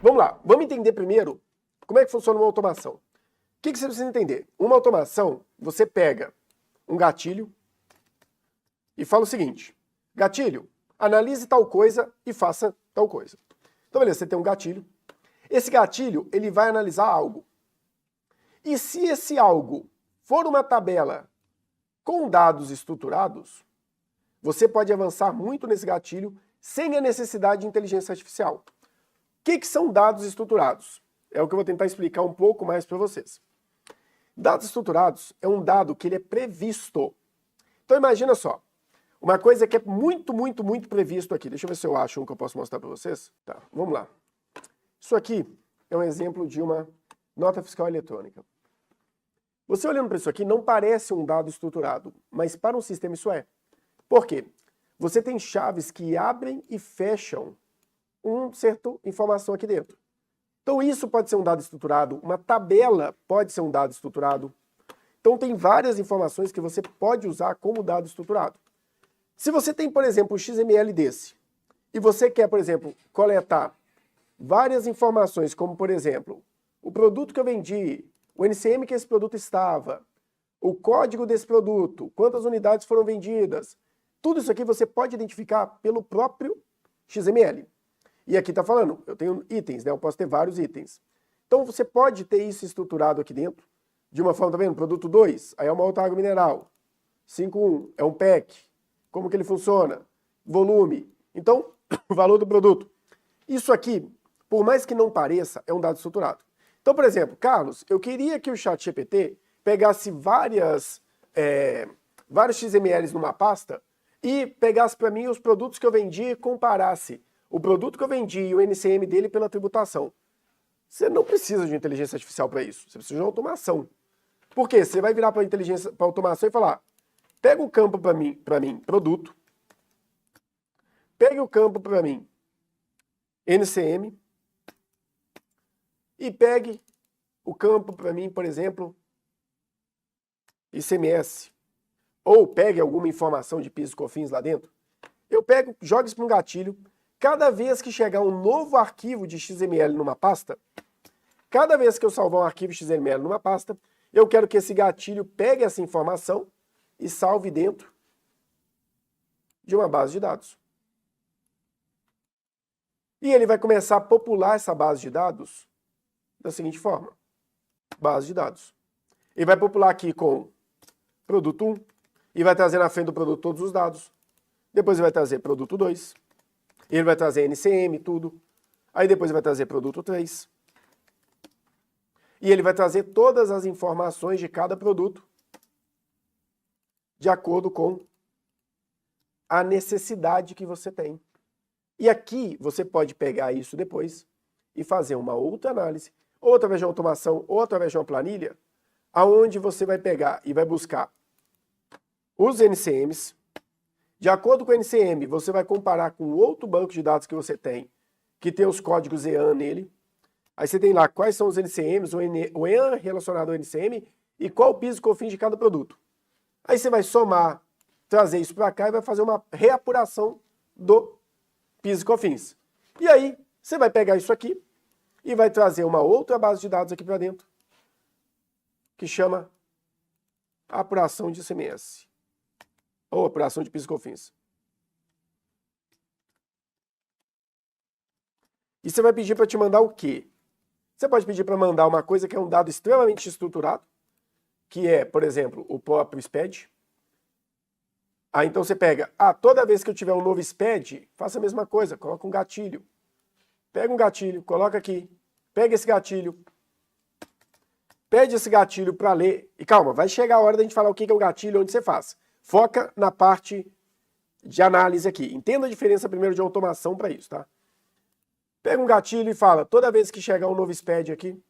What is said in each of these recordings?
Vamos lá, vamos entender primeiro como é que funciona uma automação. O que você precisa entender? Uma automação, você pega um gatilho e fala o seguinte: gatilho, analise tal coisa e faça tal coisa. Então, beleza, você tem um gatilho. Esse gatilho, ele vai analisar algo. E se esse algo for uma tabela com dados estruturados, você pode avançar muito nesse gatilho sem a necessidade de inteligência artificial. O que são dados estruturados? É o que eu vou tentar explicar um pouco mais para vocês. Dados estruturados é um dado que ele é previsto. Então imagina só, uma coisa que é muito previsto aqui. Deixa eu ver se eu acho um que eu posso mostrar para vocês. Tá, vamos lá. Isso aqui é um exemplo de uma nota fiscal eletrônica. Você olhando para isso aqui não parece um dado estruturado, mas para um sistema isso é. Por quê? Você tem chaves que abrem e fecham uma certa informação aqui dentro. Então isso pode ser um dado estruturado, uma tabela pode ser um dado estruturado. Então tem várias informações que você pode usar como dado estruturado. Se você tem, por exemplo, um XML desse, e você quer, por exemplo, coletar várias informações, como, por exemplo, o produto que eu vendi, o NCM que esse produto estava, o código desse produto, quantas unidades foram vendidas, tudo isso aqui você pode identificar pelo próprio XML. E aqui está falando, eu tenho itens, né? Eu posso ter vários itens. Então você pode ter isso estruturado aqui dentro, de uma forma, tá vendo? Produto 2, aí é uma outra água mineral. 5.1 é um pack. Como que ele funciona? Volume. Então, o valor do produto. Isso aqui, por mais que não pareça, é um dado estruturado. Então, por exemplo, Carlos, eu queria que o ChatGPT pegasse vários XMLs numa pasta e pegasse para mim os produtos que eu vendi e comparasse o produto que eu vendi e o NCM dele pela tributação. Você não precisa de inteligência artificial para isso. Você precisa de uma automação. Por quê? Você vai virar para a automação e falar: pega o campo para mim, produto. Pegue o campo para mim, NCM. E pegue o campo para mim, por exemplo, ICMS. Ou pegue alguma informação de PIS e COFINS lá dentro. Eu pego, jogo isso para um gatilho. Cada vez que chegar um novo arquivo de XML numa pasta, cada vez que eu salvar um arquivo XML numa pasta, eu quero que esse gatilho pegue essa informação e salve dentro de uma base de dados. E ele vai começar a popular essa base de dados da seguinte forma: base de dados. Ele vai popular aqui com produto 1 e vai trazer na frente do produto todos os dados. Depois ele vai trazer produto 2. Ele vai trazer NCM, tudo. Aí depois ele vai trazer produto 3. E ele vai trazer todas as informações de cada produto de acordo com a necessidade que você tem. E aqui você pode pegar isso depois e fazer uma outra análise, ou através de uma automação, ou através de uma planilha, aonde você vai pegar e vai buscar os NCMs. De acordo com o NCM, você vai comparar com outro banco de dados que você tem, que tem os códigos EAN nele. Aí você tem lá quais são os NCMs, o EAN relacionado ao NCM e qual o PIS e COFINS de cada produto. Aí você vai somar, trazer isso para cá e vai fazer uma reapuração do PIS e COFINS. E aí você vai pegar isso aqui e vai trazer uma outra base de dados aqui para dentro, que chama apuração de ICMS. Ou apuração de PIS e COFINS. E você vai pedir para te mandar o quê? Você pode pedir para mandar uma coisa que é um dado extremamente estruturado, que é, por exemplo, o próprio SPED. Aí então você pega, toda vez que eu tiver um novo SPED, faça a mesma coisa, coloca um gatilho. Pega um gatilho, coloca aqui, pega esse gatilho, pede esse gatilho para ler. E calma, vai chegar a hora da gente falar o que é o gatilho, onde você faz. Foca na parte de análise aqui. Entenda a diferença primeiro de automação para isso, tá? Pega um gatilho e fala, toda vez que chegar um novo SPED aqui,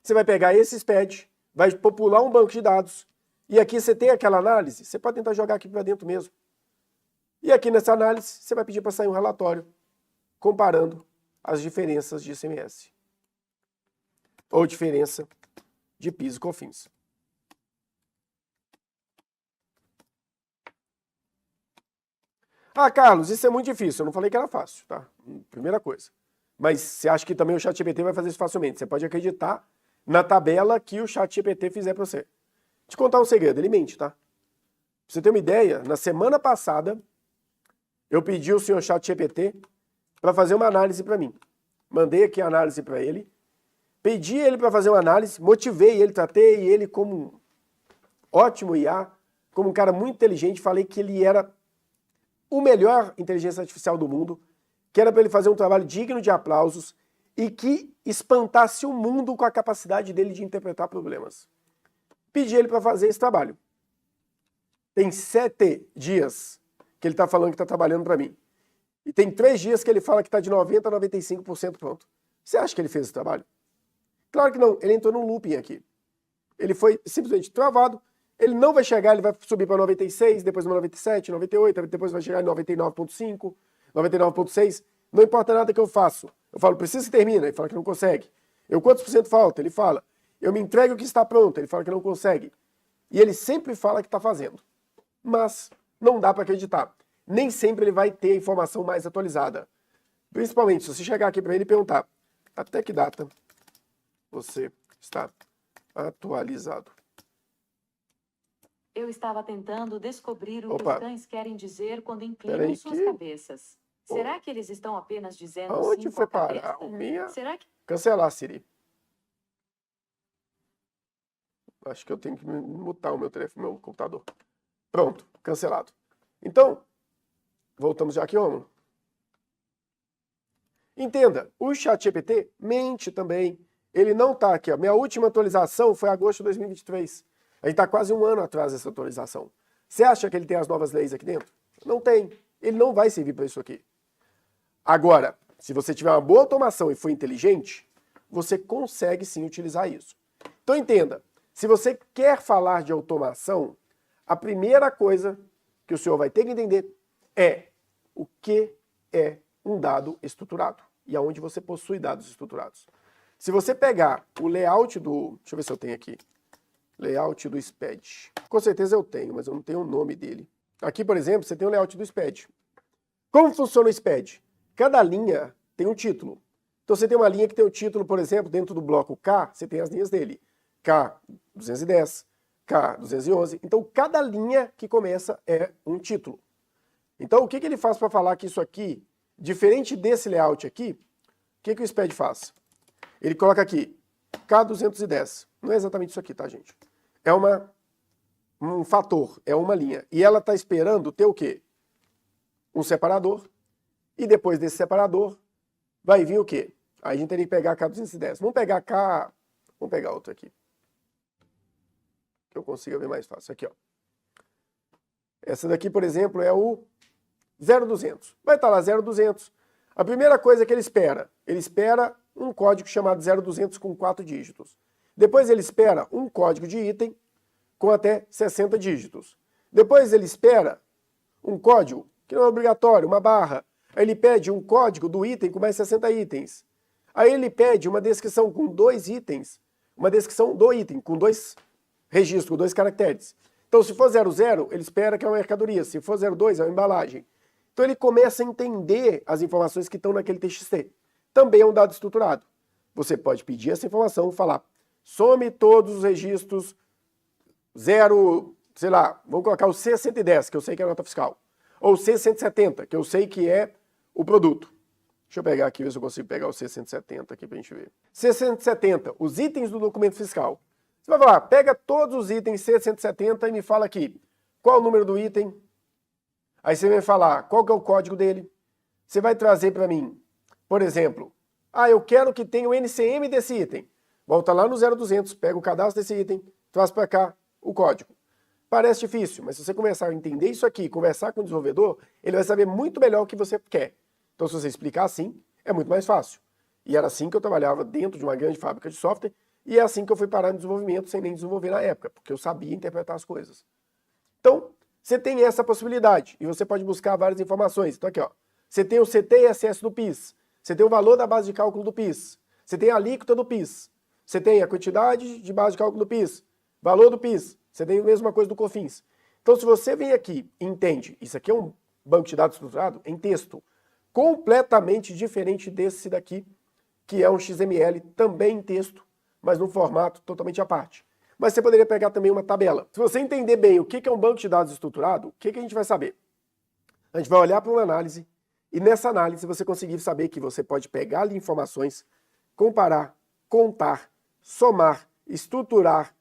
você vai pegar esse SPED, vai popular um banco de dados, e aqui você tem aquela análise, você pode tentar jogar aqui para dentro mesmo. E aqui nessa análise, você vai pedir para sair um relatório comparando as diferenças de ICMS. Ou diferença de PIS e COFINS. Carlos, isso é muito difícil. Eu não falei que era fácil, tá? primeira coisa. Mas você acha que também o ChatGPT vai fazer isso facilmente. Você pode acreditar na tabela que o ChatGPT fizer para você. Te contar um segredo, ele mente, tá? Pra você ter uma ideia, na semana passada, eu pedi ao senhor ChatGPT para fazer uma análise para mim. Mandei aqui a análise para ele, pedi ele para fazer uma análise, motivei ele, tratei ele como um ótimo IA, como um cara muito inteligente, falei que ele era o melhor inteligência artificial do mundo, que era para ele fazer um trabalho digno de aplausos e que espantasse o mundo com a capacidade dele de interpretar problemas. Pedi ele para fazer esse trabalho. Tem 7 dias que ele está falando que está trabalhando para mim. E tem 3 dias que ele fala que está de 90% a 95% pronto. Você acha que ele fez esse trabalho? Claro que não, ele entrou num looping aqui. Ele foi simplesmente travado, ele não vai chegar, ele vai subir para 96, depois 97, 98, depois vai chegar em 99,5, 99,6. Não importa nada que eu faço. Eu falo, precisa que termina, ele fala que não consegue. Eu, quantos por cento falta? Ele fala. Eu me entrego o que está pronto, ele fala que não consegue. E ele sempre fala que está fazendo. Mas não dá para acreditar. Nem sempre ele vai ter a informação mais atualizada. Principalmente, se você chegar aqui para ele e perguntar até que data você está atualizado. Eu estava tentando descobrir o que Opa. os cães querem dizer quando inclinam suas cabeças. Será que eles estão apenas dizendo Aonde sim foi com a parar? cabeça? O minha... Será que... Cancelar, Siri. Acho que eu tenho que mutar o meu telefone, meu computador. Pronto, cancelado. Então, voltamos já aqui, Romulo. Entenda, o ChatGPT mente também. Ele não está aqui. A minha última atualização foi agosto de 2023. A gente está quase um ano atrás dessa atualização. Você acha que ele tem as novas leis aqui dentro? Não tem. Ele não vai servir para isso aqui. Agora, se você tiver uma boa automação e for inteligente, você consegue sim utilizar isso. Então entenda, se você quer falar de automação, a primeira coisa que o senhor vai ter que entender é o que é um dado estruturado e aonde você possui dados estruturados. Se você pegar o layout do... Deixa eu ver se eu tenho aqui. Layout do SPED. Com certeza eu tenho, mas eu não tenho o nome dele. Aqui, por exemplo, você tem o layout do SPED. Como funciona o SPED? Cada linha tem um título. Então você tem uma linha que tem o título, por exemplo, dentro do bloco K, você tem as linhas dele. K210, K211. Então cada linha que começa é um título. Então o que ele faz para falar que isso aqui, diferente desse layout aqui, o que o SPED faz? Ele coloca aqui K210. Não é exatamente isso aqui, tá, gente? É um fator, é uma linha. E ela está esperando ter o quê? Um separador. E depois desse separador, vai vir o quê? Aí a gente teria que pegar K210. Vamos pegar K... Vamos pegar outro aqui. Que eu consiga ver mais fácil. Aqui, ó. Essa daqui, por exemplo, é o 0200. Vai estar lá 0200. A primeira coisa que ele espera um código chamado 0200 com 4 dígitos. Depois ele espera um código de item com até 60 dígitos. Depois ele espera um código, que não é obrigatório, uma barra. Aí ele pede um código do item com mais 60 itens. Aí ele pede uma descrição com 2 itens, uma descrição do item com 2 registros, com 2 caracteres. Então se for 00, ele espera que é uma mercadoria. Se for 02, é uma embalagem. Então ele começa a entender as informações que estão naquele TXT. Também é um dado estruturado. Você pode pedir essa informação, falar, some todos os registros 0, sei lá, vamos colocar o C110, que eu sei que é a nota fiscal. Ou C170, que eu sei que é o produto. Deixa eu pegar aqui, ver se eu consigo pegar o C170 aqui pra gente ver. C170, os itens do documento fiscal. Você vai falar, pega todos os itens C170 e me fala aqui, qual o número do item? Aí você vai falar, qual que é o código dele? Você vai trazer para mim, por exemplo, eu quero que tenha o NCM desse item. Volta lá no 0200, pega o cadastro desse item, traz para cá o código. Parece difícil, mas se você começar a entender isso aqui, conversar com o desenvolvedor, ele vai saber muito melhor o que você quer. Então, se você explicar assim, é muito mais fácil. E era assim que eu trabalhava dentro de uma grande fábrica de software, e é assim que eu fui parar no desenvolvimento sem nem desenvolver na época, porque eu sabia interpretar as coisas. Então, você tem essa possibilidade, e você pode buscar várias informações. Então aqui, ó, você tem o CT-SS do PIS, você tem o valor da base de cálculo do PIS, você tem a alíquota do PIS, você tem a quantidade de base de cálculo do PIS, valor do PIS, você tem a mesma coisa do COFINS. Então se você vem aqui e entende, isso aqui é um banco de dados estruturado em texto, completamente diferente desse daqui, que é um XML também em texto, mas num formato totalmente à parte. Mas você poderia pegar também uma tabela. Se você entender bem o que é um banco de dados estruturado, o que a gente vai saber? A gente vai olhar para uma análise e nessa análise você conseguir saber que você pode pegar ali informações, comparar, contar, somar, estruturar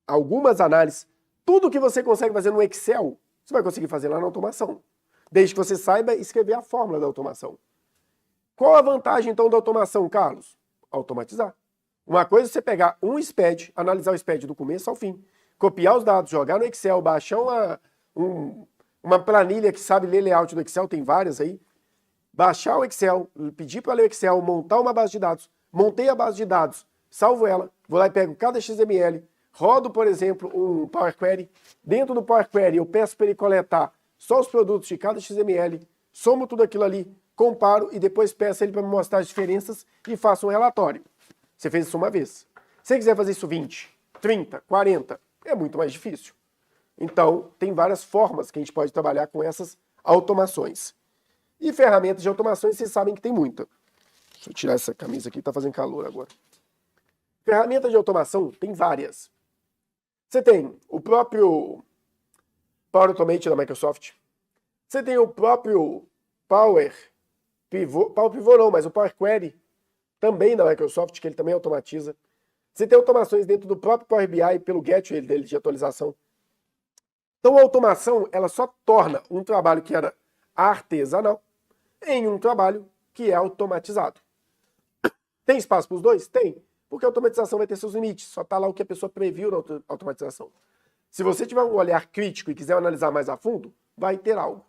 algumas análises. Tudo que você consegue fazer no Excel, você vai conseguir fazer lá na automação. Desde que você saiba escrever a fórmula da automação. Qual a vantagem, então, da automação, Carlos? Automatizar. Uma coisa é você pegar um SPED, analisar o SPED do começo ao fim, copiar os dados, jogar no Excel, baixar uma planilha que sabe ler layout do Excel, tem várias aí, baixar o Excel, pedir para ler o Excel, montar uma base de dados, montei a base de dados, salvo ela, vou lá e pego cada XML, rodo, por exemplo, um Power Query, dentro do Power Query eu peço para ele coletar só os produtos de cada XML, somo tudo aquilo ali, comparo e depois peço ele para me mostrar as diferenças e faço um relatório. Você fez isso uma vez. Se você quiser fazer isso 20, 30, 40, é muito mais difícil. Então, tem várias formas que a gente pode trabalhar com essas automações. E ferramentas de automações, vocês sabem que tem muita. Deixa eu tirar essa camisa aqui, tá fazendo calor agora. Ferramentas de automação, tem várias. Você tem o próprio Power Automate da Microsoft. Você tem o próprio Power Pivot não, mas o Power Query também da Microsoft, que ele também automatiza. Você tem automações dentro do próprio Power BI pelo gateway dele de atualização. Então a automação, ela só torna um trabalho que era artesanal em um trabalho que é automatizado. Tem espaço para os dois? Tem. Porque a automatização vai ter seus limites. Só está lá o que a pessoa previu na automatização. Se você tiver um olhar crítico e quiser analisar mais a fundo, vai ter algo.